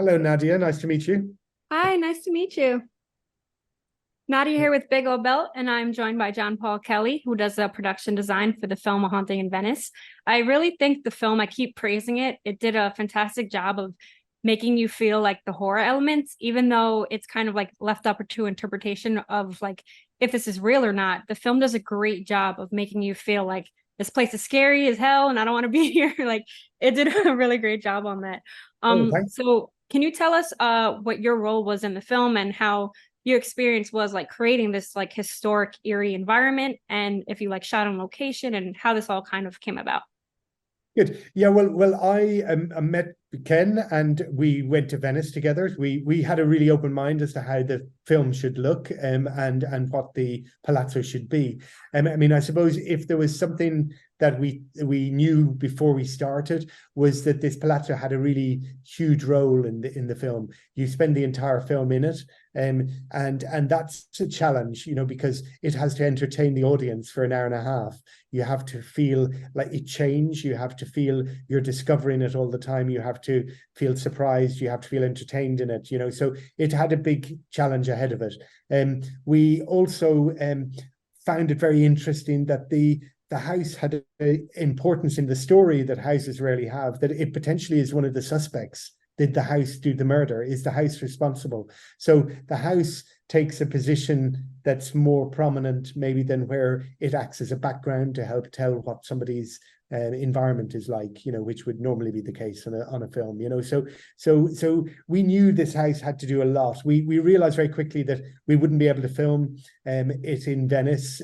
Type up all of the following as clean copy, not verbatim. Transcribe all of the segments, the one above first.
Hello, Nadia. Nice to meet you. Hi, nice to meet you. Nadia here with Big Old Belt, and I'm joined by John Paul Kelly, who does the production design for the film A Haunting in Venice. I really think the film, I keep praising it, it did a fantastic job of making you feel like the horror elements, even though it's kind of like left up to interpretation of like if this is real or not. The film does a great job of making you feel like this place is scary as hell and I don't want to be here. Like it did a really great job on that. Oh, thanks. So can you tell us what your role was in the film and how your experience was like creating this like historic eerie environment, and if you like shot on location and how this all kind of came about? Good. Yeah. Well. I met Ken, and we went to Venice together. We had a really open mind as to how the film should look, and what the palazzo should be. I mean, I suppose if there was something that we knew before we started, was that this palazzo had a really huge role in the film. You spend the entire film in it, and that's a challenge, because it has to entertain the audience for an hour and a half. You have to feel like it change. You have to feel you're discovering it all the time. You have to feel surprised. You have to feel entertained in it. So it had a big challenge ahead of it. We also found it very interesting that the house had an importance in the story that houses rarely have, that it potentially is one of the suspects. Did the house do the murder? Is the house responsible? So the house takes a position that's more prominent maybe than where it acts as a background to help tell what somebody's environment is like, which would normally be the case on a film, So we knew this house had to do a lot. We realized very quickly that we wouldn't be able to film it in Venice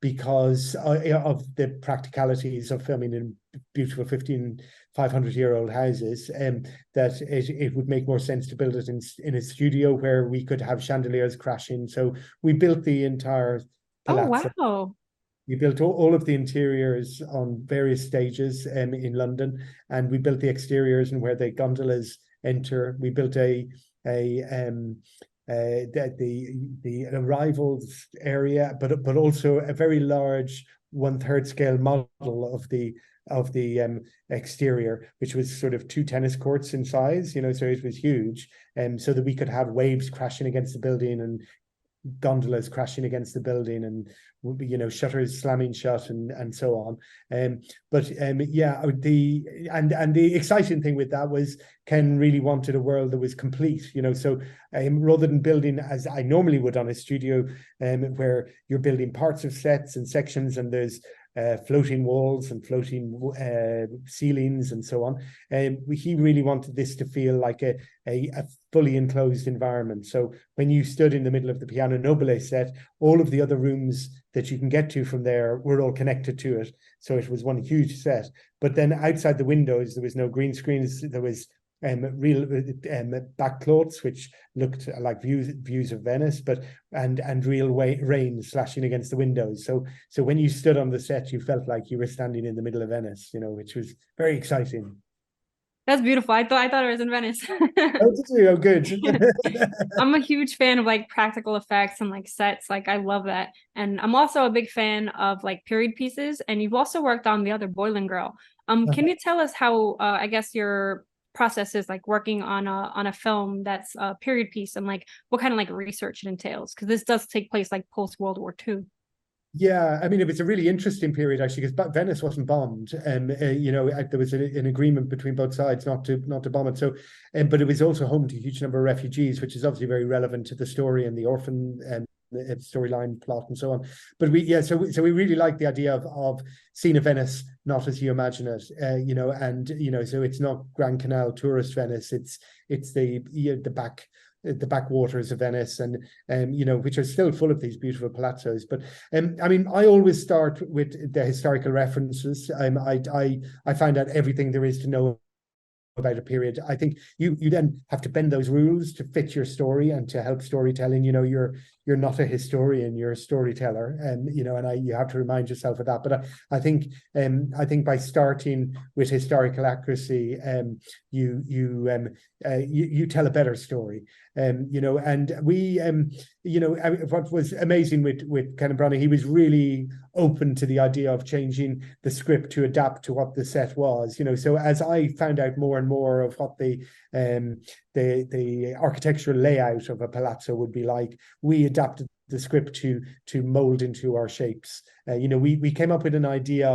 because of the practicalities of filming in beautiful 1,500-year-old houses, that it would make more sense to build it in a studio where we could have chandeliers crashing. So we built the entire Oh, palazzo. wow. We built all of the interiors on various stages in London, and we built the exteriors and where the gondolas enter. We built the arrivals area, but also a very large 1/3 scale model of the exterior, which was sort of 2 tennis courts in size, so it was huge, so that we could have waves crashing against the building and gondolas crashing against the building, and shutters slamming shut, and so on. Yeah, the exciting thing with that was Ken really wanted a world that was complete, so rather than building as I normally would on a studio, where you're building parts of sets and sections, and there's floating walls and floating ceilings and so on. He really wanted this to feel like a fully enclosed environment. So when you stood in the middle of the Piano Nobile set, all of the other rooms that you can get to from there were all connected to it. So it was one huge set. But then outside the windows, there was no green screens. There was real backcloths which looked like views of Venice, and real rain slashing against the windows. So when you stood on the set, you felt like you were standing in the middle of Venice, which was very exciting. That's beautiful. I thought it was in Venice. Oh, did you? Oh, good. I'm a huge fan of like practical effects and like sets. Like I love that. And I'm also a big fan of like period pieces. And you've also worked on The Other Boiling Girl. Can you tell us how I guess your process is like working on a film that's a period piece, and like what kind of like research it entails? Because this does take place like post World War II. Yeah, I mean, it was a really interesting period actually, because Venice wasn't bombed, and there was an agreement between both sides not to bomb it. So, but it was also home to a huge number of refugees, which is obviously very relevant to the story and the orphan storyline plot and so on. But so we really like the idea of seeing a Venice not as you imagine it, so it's not Grand Canal tourist Venice. It's the backwaters of Venice, and which are still full of these beautiful palazzos. But I mean, I always start with the historical references. I find out everything there is to know about a period. I think you then have to bend those rules to fit your story and to help storytelling. You're not a historian, you're a storyteller, and you have to remind yourself of that. But I think by starting with historical accuracy, you tell a better story. And we what was amazing with Kenneth Branagh, he was really open to the idea of changing the script to adapt to what the set was. So as I found out more and and more of what the architectural layout of a palazzo would be like. We adapted the script to mold into our shapes. We came up with an idea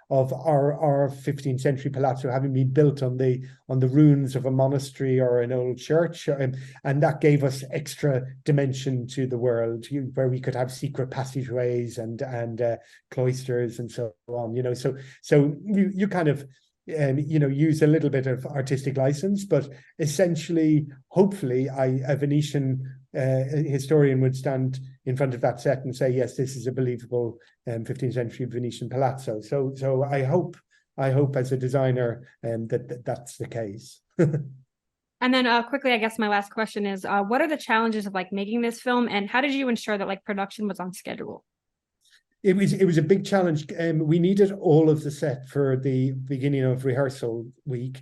of our 15th century palazzo having been built on the ruins of a monastery or an old church, and that gave us extra dimension to the world, where we could have secret passageways and cloisters and so on. So you kind of use a little bit of artistic license, but essentially, hopefully, a Venetian historian would stand in front of that set and say, yes, this is a believable 15th century Venetian palazzo. So I hope as a designer that's the case. And then quickly, I guess my last question is, what are the challenges of making this film, and how did you ensure that production was on schedule? It was a big challenge. We needed all of the set for the beginning of rehearsal week.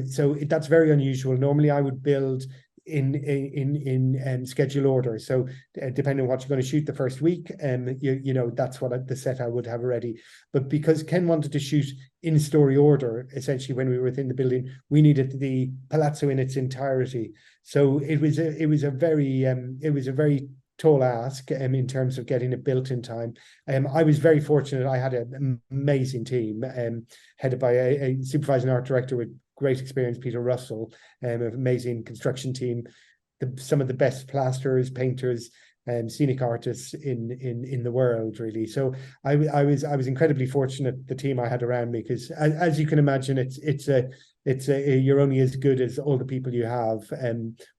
So that's very unusual. Normally I would build in schedule order. So depending on what you're going to shoot the first week, that's what the set I would have ready. But because Ken wanted to shoot in story order, essentially when we were within the building, we needed the palazzo in its entirety. So it was a very tall ask in terms of getting it built in time. I was very fortunate. I had an amazing team headed by a supervising art director with great experience, Peter Russell, an amazing construction team, some of the best plasterers, painters, scenic artists in the world, really. So I was incredibly fortunate, the team I had around me, because as you can imagine, it's you're only as good as all the people you have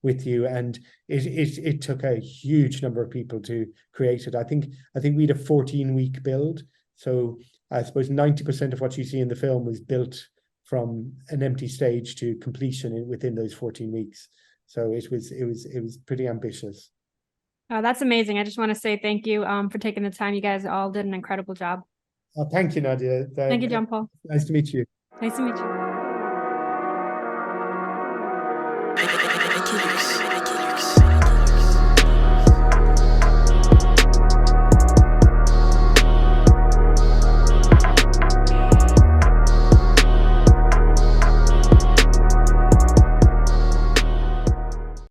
with you, and it took a huge number of people to create it. I think we had a 14-week build, so I suppose 90% of what you see in the film was built from an empty stage to completion within those 14 weeks. So it was pretty ambitious. That's amazing. I just want to say thank you for taking the time. You guys all did an incredible job. Thank you, Nadia. Thank you, John Paul. Nice to meet you. Nice to meet you.